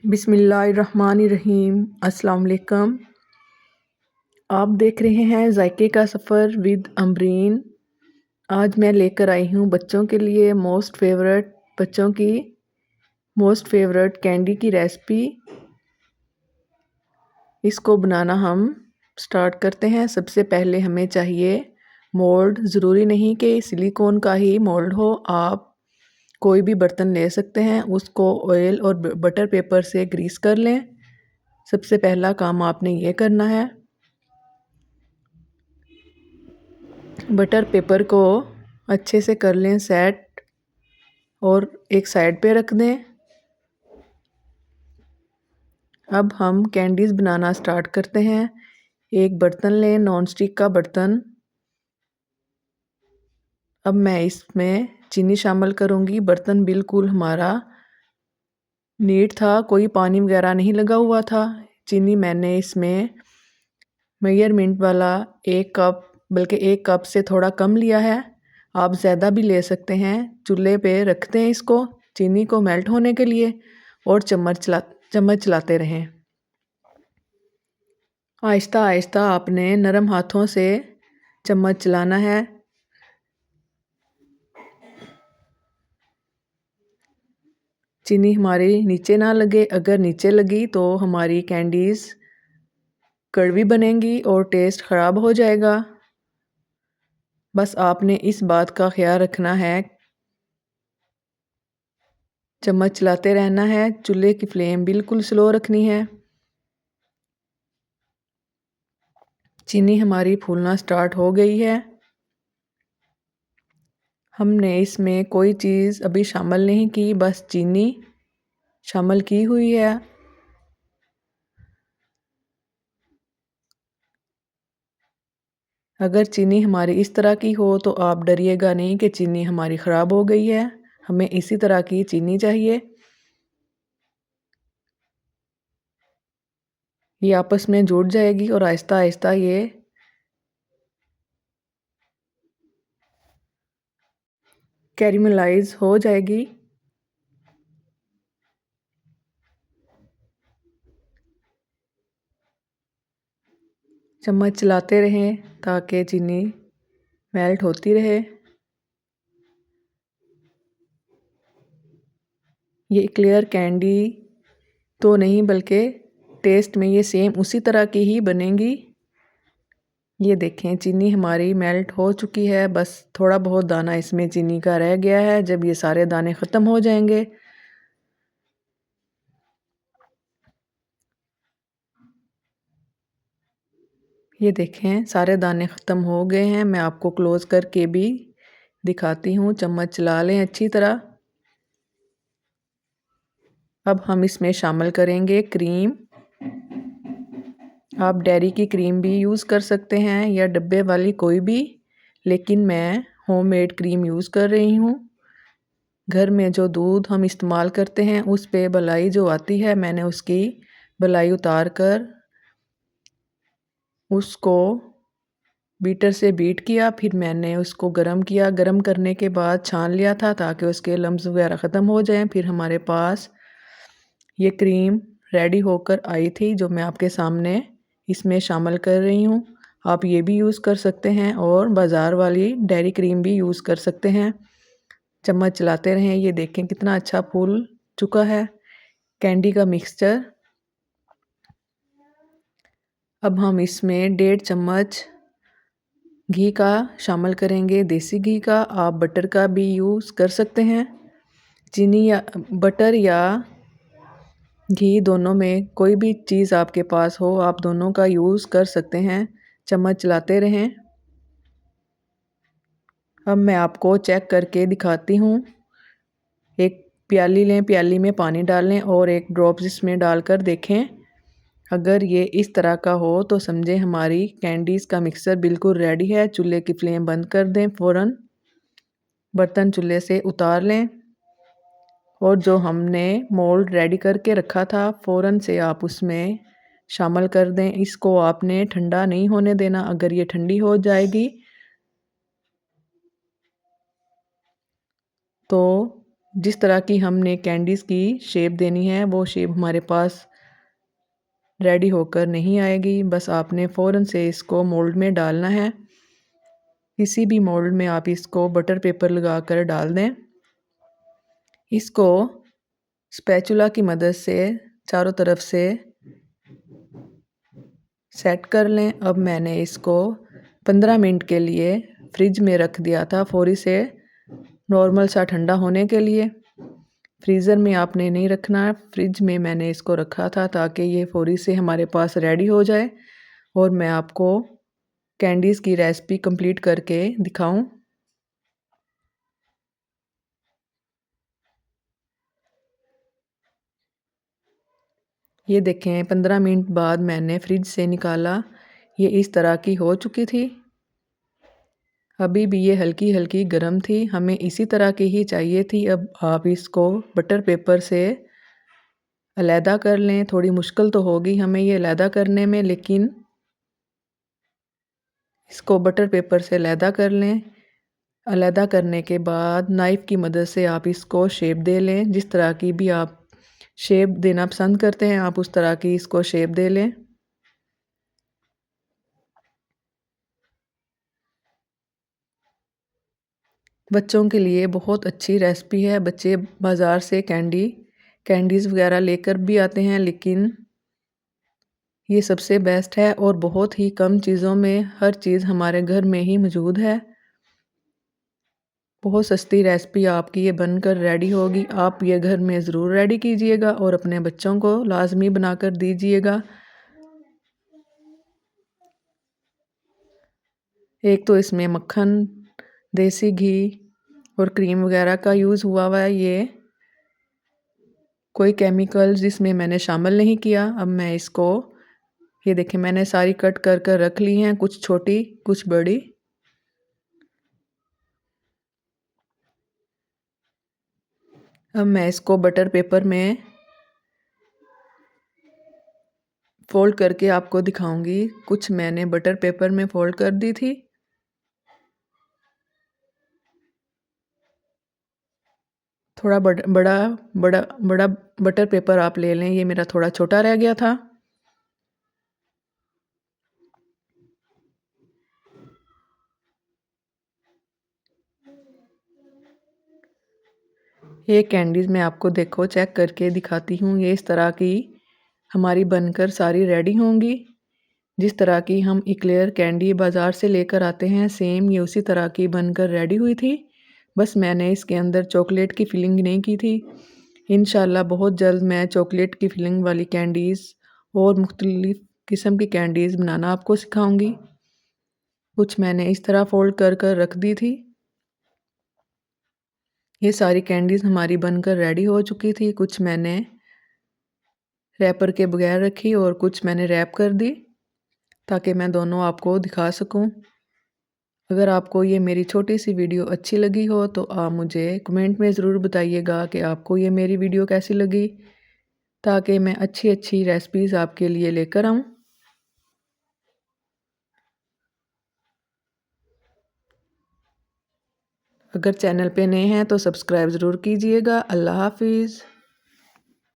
बिस्मिल्लाहिर्रहमानिर्रहीम। अस्सलाम वालेकुम। आप देख रहे हैं जायके का सफ़र विद अमरीन। आज मैं लेकर आई हूँ बच्चों के लिए बच्चों की मोस्ट फेवरेट कैंडी की रेसिपी। इसको बनाना हम स्टार्ट करते हैं। सबसे पहले हमें चाहिए मोल्ड। ज़रूरी नहीं कि सिलिकॉन का ही मोल्ड हो, आप कोई भी बर्तन ले सकते हैं। उसको ऑयल और बटर पेपर से ग्रीस कर लें। सबसे पहला काम आपने ये करना है, बटर पेपर को अच्छे से कर लें सेट और एक साइड पे रख दें। अब हम कैंडीज़ बनाना स्टार्ट करते हैं। एक बर्तन लें, नॉन स्टिक का बर्तन। अब मैं इसमें चीनी शामिल करूँगी। बर्तन बिल्कुल हमारा नीट था, कोई पानी वगैरह नहीं लगा हुआ था। चीनी मैंने इसमें मेजरमेंट वाला 1 कप, बल्कि 1 कप से थोड़ा कम लिया है। आप ज़्यादा भी ले सकते हैं। चूल्हे पे रखते हैं इसको चीनी को मेल्ट होने के लिए और चम्मच चलाते रहें। आहिस्ता आहिस्ता आपने नरम हाथों से चम्मच चलाना है। चीनी हमारी नीचे ना लगे, अगर नीचे लगी तो हमारी कैंडीज़ कड़वी बनेंगी और टेस्ट ख़राब हो जाएगा। बस आपने इस बात का ख्याल रखना है, चम्मच चलाते रहना है। चूल्हे की फ्लेम बिल्कुल स्लो रखनी है। चीनी हमारी फूलना स्टार्ट हो गई है। हमने इसमें कोई चीज़ अभी शामिल नहीं की, बस चीनी शामिल की हुई है। अगर चीनी हमारी इस तरह की हो तो आप डरिएगा नहीं कि चीनी हमारी ख़राब हो गई है। हमें इसी तरह की चीनी चाहिए। ये आपस में जुड़ जाएगी और आहिस्ता आहिस्ता ये कैरेमलाइज हो जाएगी। चम्मच चलाते रहें ताकि चीनी मेल्ट होती रहे। ये क्लियर कैंडी तो नहीं, बल्कि टेस्ट में ये सेम उसी तरह की ही बनेंगी। ये देखें चीनी हमारी मेल्ट हो चुकी है। बस थोड़ा बहुत दाना इसमें चीनी का रह गया है। जब ये सारे दाने ख़त्म हो जाएंगे, ये देखें सारे दाने ख़त्म हो गए हैं। मैं आपको क्लोज़ करके भी दिखाती हूँ। चम्मच चला लें अच्छी तरह। अब हम इसमें शामिल करेंगे क्रीम। आप डेयरी की क्रीम भी यूज़ कर सकते हैं या डब्बे वाली कोई भी, लेकिन मैं होममेड क्रीम यूज़ कर रही हूँ। घर में जो दूध हम इस्तेमाल करते हैं उस पे बलाई जो आती है, मैंने उसकी बलाई उतार कर उसको बीटर से बीट किया। फिर मैंने उसको गरम किया। गरम करने के बाद छान लिया था ताकि उसके लम्स वगैरह ख़त्म हो जाएं। फिर हमारे पास ये क्रीम रेडी होकर आई थी जो मैं आपके सामने इसमें शामिल कर रही हूँ। आप ये भी यूज़ कर सकते हैं और बाज़ार वाली डेयरी क्रीम भी यूज़ कर सकते हैं। चम्मच चलाते रहें। ये देखें कितना अच्छा फूल चुका है कैंडी का मिक्सचर। अब हम इसमें 1.5 चम्मच घी का शामिल करेंगे, देसी घी का। आप बटर का भी यूज़ कर सकते हैं। चीनी या बटर या घी दोनों में कोई भी चीज़ आपके पास हो, आप दोनों का यूज़ कर सकते हैं। चम्मच चलाते रहें। अब मैं आपको चेक करके दिखाती हूँ। एक प्याली लें, प्याली में पानी डालें और एक ड्रॉप्स इसमें डालकर देखें। अगर ये इस तरह का हो तो समझें हमारी कैंडीज़ का मिक्सचर बिल्कुल रेडी है। चूल्हे की फ्लेम बंद कर दें फ़ौरन। बर्तन चूल्हे से उतार लें और जो हमने मोल्ड रेडी करके रखा था फ़ौरन से आप उसमें शामिल कर दें। इसको आपने ठंडा नहीं होने देना। अगर ये ठंडी हो जाएगी तो जिस तरह की हमने कैंडीज़ की शेप देनी है वो शेप हमारे पास रेडी होकर नहीं आएगी। बस आपने फ़ौरन से इसको मोल्ड में डालना है। किसी भी मोल्ड में आप इसको बटर पेपर लगाकर डाल दें। इसको स्पैचुला की मदद से चारों तरफ से सेट कर लें। अब मैंने इसको 15 मिनट के लिए फ्रिज में रख दिया था फ़ौरी से नॉर्मल सा ठंडा होने के लिए। फ्रीज़र में आपने नहीं रखना, फ्रिज में मैंने इसको रखा था ताकि ये फ़ौरी से हमारे पास रेडी हो जाए और मैं आपको कैंडीज़ की रेसिपी कंप्लीट करके दिखाऊं। ये देखें 15 मिनट बाद मैंने फ्रिज से निकाला, ये इस तरह की हो चुकी थी। अभी भी ये हल्की हल्की गर्म थी, हमें इसी तरह की ही चाहिए थी। अब आप इसको बटर पेपर से अलहदा कर लें। थोड़ी मुश्किल तो होगी हमें ये अलहदा करने में, लेकिन इसको बटर पेपर से अलहदा कर लें। अलहदा करने के बाद नाइफ़ की मदद से आप इसको शेप दे लें। जिस तरह की भी आप शेप देना पसंद करते हैं आप उस तरह की इसको शेप दे लें। बच्चों के लिए बहुत अच्छी रेसिपी है। बच्चे बाज़ार से कैंडीज़ वगैरह लेकर भी आते हैं, लेकिन ये सबसे बेस्ट है और बहुत ही कम चीज़ों में हर चीज़ हमारे घर में ही मौजूद है। बहुत सस्ती रेसिपी आपकी ये बनकर रेडी होगी। आप ये घर में ज़रूर रेडी कीजिएगा और अपने बच्चों को लाज़मी बनाकर दीजिएगा। एक तो इसमें मक्खन, देसी घी और क्रीम वगैरह का यूज़ हुआ है। ये कोई केमिकल्स इसमें मैंने शामिल नहीं किया। अब मैं इसको ये देखिए मैंने सारी कट कर कर रख ली हैं, कुछ छोटी कुछ बड़ी। अब मैं इसको बटर पेपर में फ़ोल्ड करके आपको दिखाऊंगी। कुछ मैंने बटर पेपर में फ़ोल्ड कर दी थी। थोड़ा बड़ा बटर पेपर आप ले लें, ये मेरा थोड़ा छोटा रह गया था। ये कैंडीज़ मैं आपको देखो चेक करके दिखाती हूँ। ये इस तरह की हमारी बनकर सारी रेडी होंगी। जिस तरह की हम इक्लेयर कैंडी बाज़ार से लेकर आते हैं, सेम ये उसी तरह की बनकर रेडी हुई थी। बस मैंने इसके अंदर चॉकलेट की फिलिंग नहीं की थी। इंशाल्लाह बहुत जल्द मैं चॉकलेट की फिलिंग वाली कैंडीज़ और मुख्तलिफ़ किस्म की कैंडीज़ बनाना आपको सिखाऊंगी। कुछ मैंने इस तरह फ़ोल्ड कर कर रख दी थी। ये सारी कैंडीज़ हमारी बनकर रेडी हो चुकी थी। कुछ मैंने रैपर के बगैर रखी और कुछ मैंने रैप कर दी ताकि मैं दोनों आपको दिखा सकूं। अगर आपको ये मेरी छोटी सी वीडियो अच्छी लगी हो तो आप मुझे कमेंट में ज़रूर बताइएगा कि आपको ये मेरी वीडियो कैसी लगी, ताकि मैं अच्छी अच्छी रेसिपीज़ आपके लिए लेकर आऊँ। अगर चैनल पे नए हैं तो सब्सक्राइब ज़रूर कीजिएगा। अल्लाह हाफिज़।